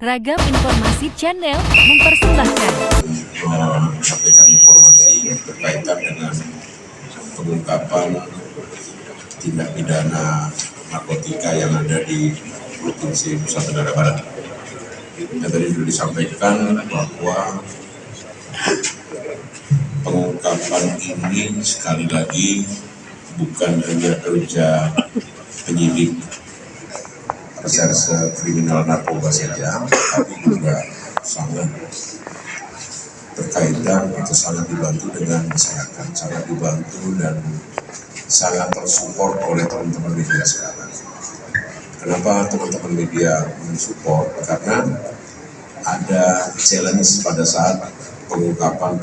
Ragam Informasi Channel mempersembahkan menyampaikan informasi berkaitan dengan pengungkapan tindak pidana narkotika yang ada di Provinsi Nusa Tenggara Barat. Dan tadi sudah disampaikan bahwa pengungkapan ini sekali lagi bukan hanya kerja penyidik reserse kriminal narkoba saja, tapi juga sangat berkaitan atau sangat dibantu dengan masyarakat, sangat dibantu dan sangat tersupport oleh teman-teman media sekarang. Kenapa teman-teman media mensupport? Karena ada challenge pada saat pengungkapan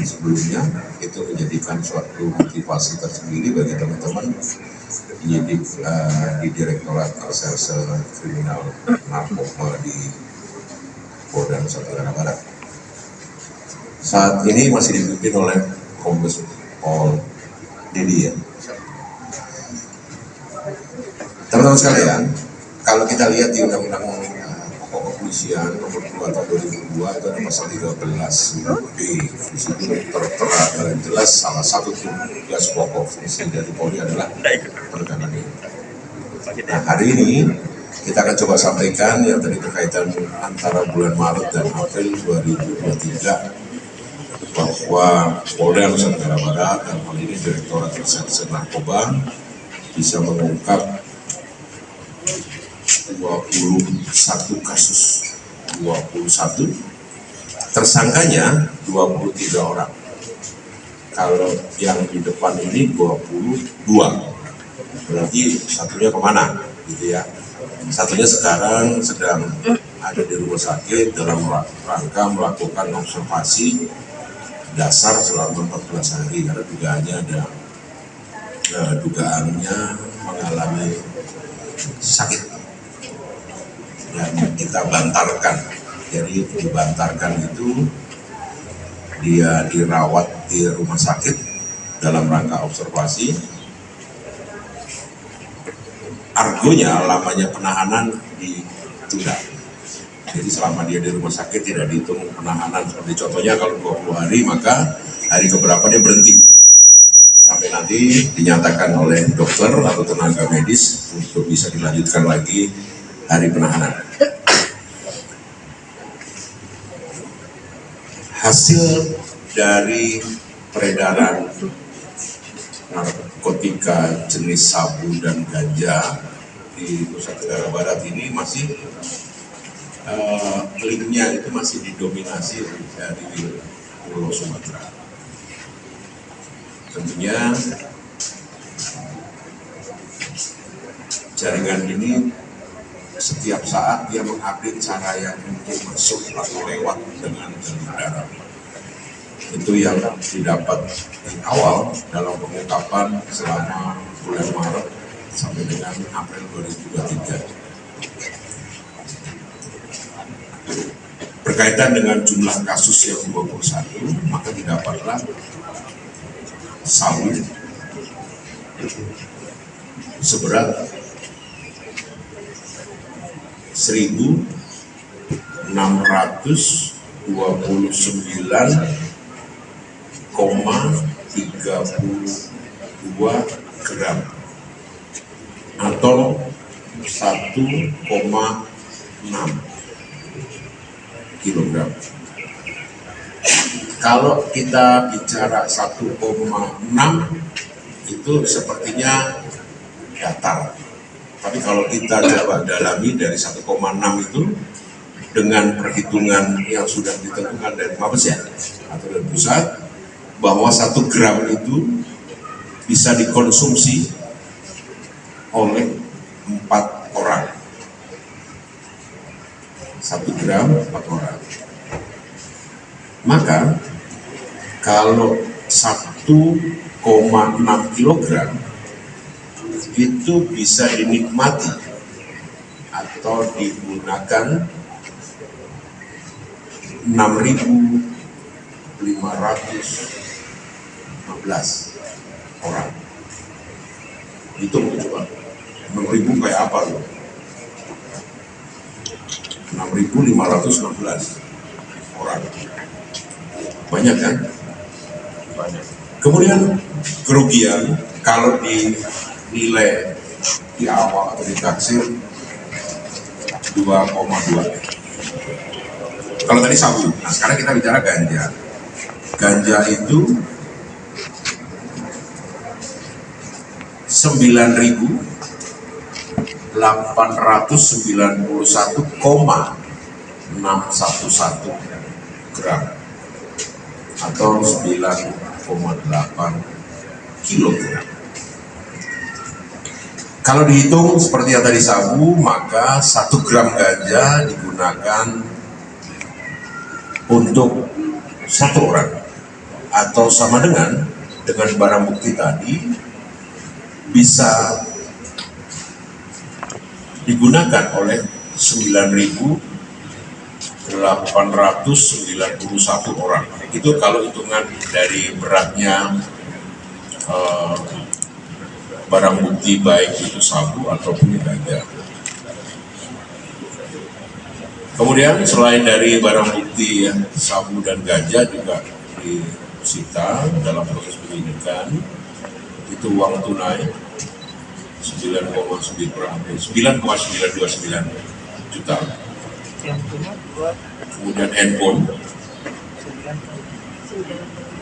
sebelumnya, itu menjadikan suatu motivasi tersendiri bagi teman-teman penyidik di Direktorat Reserse Kriminal Narkoba di Polda Nusa Tenggara Barat. Saat ini masih dipimpin oleh Kombes Pol Dedi. Teman-teman sekalian, kalau kita lihat di Undang-Undang Pokok Kepolisian Nomor 2 Tahun 2002 itu ada pasal 13 B. Di situ tertera jelas salah satu tugas pokok fungsi dari Polri adalah penegakan hukum. Nah, hari ini kita akan coba sampaikan yang tadi berkaitan antara bulan Maret dan April 2023 bahwa Polda Nusa Tenggara Barat dan hal ini Direktorat Reserse Narkoba bisa mengungkap 21 kasus, 21 tersangkanya 23 orang. Kalau yang di depan ini 22, berarti satunya kemana gitu ya. Satunya sekarang sedang ada di rumah sakit dalam rangka melakukan observasi dasar selama 14 hari karena dugaannya mengalami sakit dan kita bantarkan. Jadi dibantarkan itu dia dirawat di rumah sakit dalam rangka observasi. Argonya lamanya penahanan ditunda. Jadi selama dia di rumah sakit tidak dihitung penahanan. Seperti contohnya kalau 20 hari maka hari keberapa dia berhenti. Sampai nanti dinyatakan oleh dokter atau tenaga medis untuk bisa dilanjutkan lagi hari penahanan. Hasil dari peredaran narkotika jenis sabu dan ganja di Nusa Tenggara Barat ini masih linknya itu masih didominasi dari Pulau Sumatera. Tentunya jaringan ini setiap saat dia mengupdate cara yang untuk masuk atau lewat dengan jalur darat. Itu yang didapat di awal dalam pengungkapan selama bulan Maret sampai dengan April 2023. Berkaitan dengan jumlah kasus yang 21, maka didapatlah sabu seberat 1.629,32 gram atau 1,6 kilogram. Kalau kita bicara 1,6 itu sepertinya datar. Tapi kalau kita coba dalami dari 1,6 itu dengan perhitungan yang sudah ditentukan dari Mabes ya atau dari pusat, bahwa 1 gram itu bisa dikonsumsi oleh 4 orang. 1 gram 4 orang. Maka kalau 1,6 kilogram itu bisa dinikmati atau digunakan 6.515 orang. Itu coba 6.000 kayak apa loh? 6.516 orang. Banyak kan? Banyak. Kemudian kerugian kalau dinilai di awal atau ditaksir 2,2. Kalau tadi sabu, nah sekarang kita bicara ganja. Ganja itu 9.891,611 gram atau 9,8 kilogram. Kalau dihitung seperti yang tadi sabu, maka 1 gram ganja digunakan untuk 1 orang, atau sama dengan barang bukti tadi bisa digunakan oleh 9.891 orang. Itu kalau hitungan dari beratnya barang bukti, baik itu sabu ataupun ganja. Kemudian selain dari barang bukti sabu dan ganja juga disita dalam proses penyidikan itu uang tunai 9,929 juta. Kemudian handphone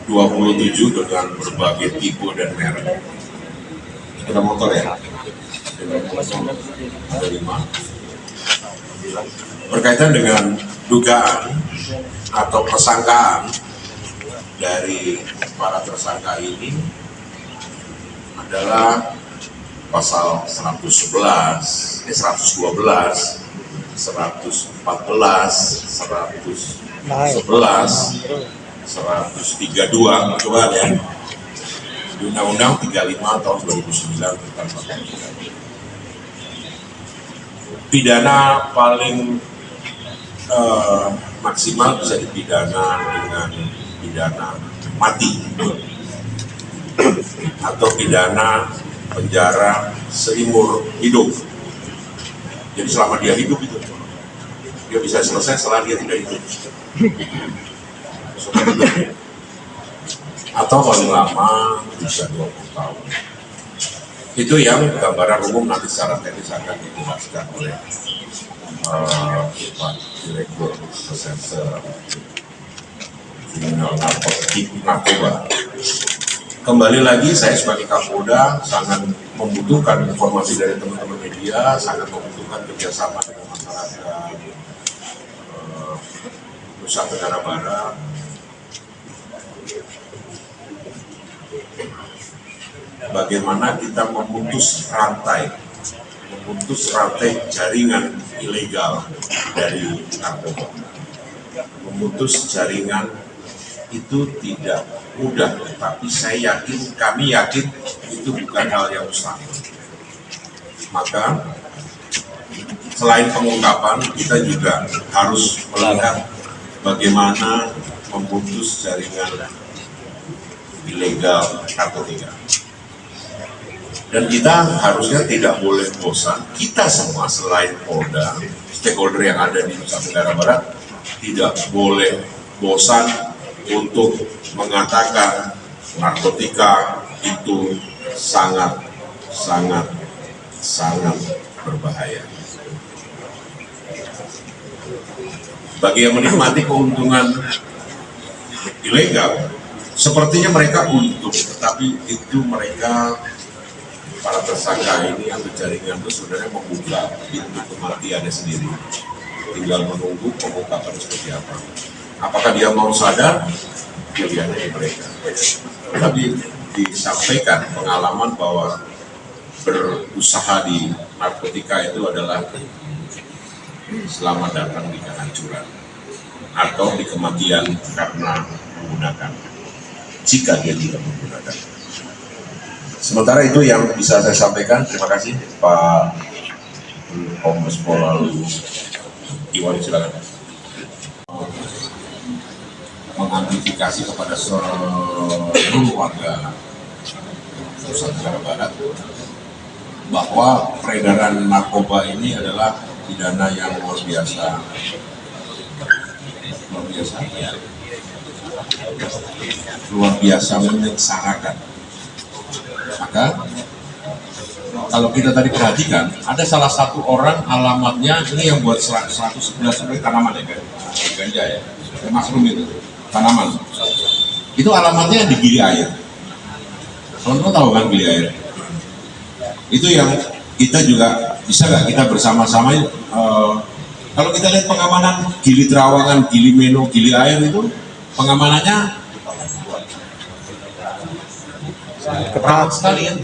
27 dengan berbagai tipe dan merek. Sepeda motor ya, ada 5. Berkaitan dengan dugaan atau persangkaan dari para tersangka ini adalah pasal 111, 112, 114, 111, 132, coba ya, di Undang-Undang 35 tahun 2009 tentang narkotika. Pidana paling maksimal bisa dipidana dengan pidana mati atau pidana penjara seumur hidup. Jadi selama dia hidup itu dia bisa selesai setelah dia tidak hidup. Atau paling lama bisa 20 tahun. Itu yang gambaran umum, nanti secara teknis akan dijelaskan oleh Pak Direktur Reserse Kriminal Narkoba. Kembali lagi, saya sebagai Kapolda sangat membutuhkan informasi dari teman-teman media, sangat membutuhkan kerjasama dengan masyarakat Nusa Tenggara Barat. Bagaimana kita memutus rantai jaringan ilegal dari narkoba. Memutus jaringan itu tidak mudah, tapi kami yakin itu bukan hal yang mustahil. Maka selain pengungkapan, kita juga harus melihat bagaimana memutus jaringan ilegal narkotika. Dan kita harusnya tidak boleh bosan, kita semua selain Polda, stakeholder yang ada di Nusa Tenggara Barat, tidak boleh bosan untuk mengatakan narkotika itu sangat berbahaya. Bagi yang menikmati keuntungan ilegal, sepertinya mereka untung, tetapi itu mereka, para tersangka ini atau jaringan itu sebenarnya membuka pintu kematiannya sendiri. Tinggal menunggu pengungkapan seperti apa. Apakah dia mau sadar? Pilihan dari mereka. Tapi disampaikan pengalaman bahwa berusaha di narkotika itu adalah selamat datang di kehancuran atau di kematian karena menggunakan, jika dia tidak menggunakan. Sementara itu yang bisa saya sampaikan. Terima kasih Pak Kombes Pol Iwan, silakan. Mengamplifikasi kepada seluruh warga Nusa Tenggara Barat bahwa peredaran narkoba ini adalah pidana yang luar biasa ya. Luar biasa menyengsarakan. Maka kalau kita tadi perhatikan, ada salah satu orang alamatnya ini yang buat 111 tanaman ya kan, ganja ya, mushroom itu tanaman. Itu alamatnya di Gili Air. Teman-teman tahu kan Gili Air? Itu yang kita juga bisa nggak kita bersama-sama kalau kita lihat pengamanan Gili Trawangan, Gili Meno, Gili Air itu pengamanannya ketat sekali ya.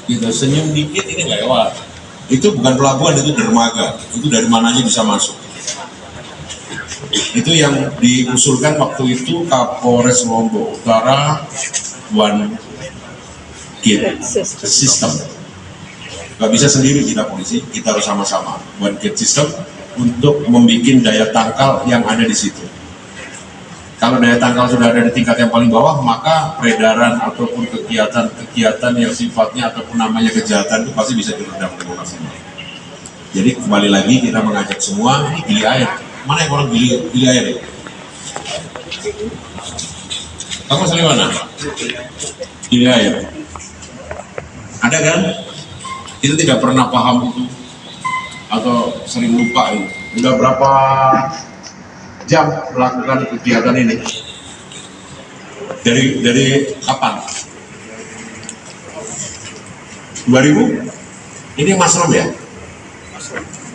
Gitu, senyum dikit ini nggak lewat. Itu bukan pelabuhan, itu dermaga. Itu dari mana aja bisa masuk. Itu yang diusulkan waktu itu Kapolres Lombok Utara, One Gate System. Gak bisa sendiri kita polisi, kita harus sama-sama One Gate System untuk membuat daya tangkal yang ada di situ. Kalau daya tangkal sudah ada di tingkat yang paling bawah, maka peredaran ataupun kegiatan yang sifatnya ataupun namanya kejahatan itu pasti bisa diredam dengan maksimal. Jadi kembali lagi kita mengajak semua, ini Gili Air. Mana yang orang Gili Air ya? Kamu asli mana? Gili Air. Ada kan? Kita tidak pernah paham itu atau sering lupa itu. Udah berapa jam melakukan kegiatan ini? Dari kapan? 2000? Ini mushroom ya?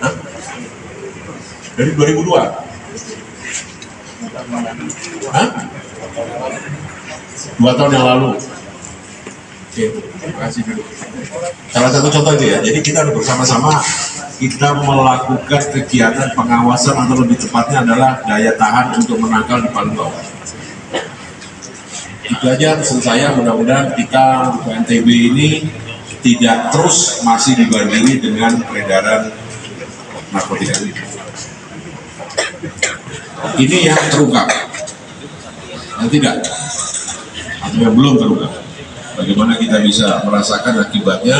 Hah? Dari 2002? Hah? 2 tahun yang lalu. Oke, terima kasih dulu. Salah satu contoh itu ya, jadi kita harus bersama-sama kita melakukan kegiatan pengawasan atau lebih tepatnya adalah daya tahan untuk menangkal di paling bawah. Itu aja pesan saya, mudah-mudahan kita NTB ini tidak terus masih dibandingi dengan peredaran narkotika ini. Ini yang terungkap, yang tidak, atau yang belum terungkap. Bagaimana kita bisa merasakan akibatnya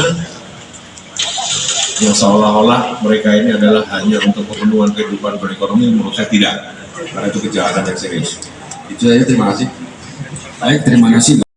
yang seolah-olah mereka ini adalah hanya untuk keperluan kehidupan berekonomi, menurut saya tidak, karena itu kejahatan yang serius. Itu saja, terima kasih. Baik, terima kasih.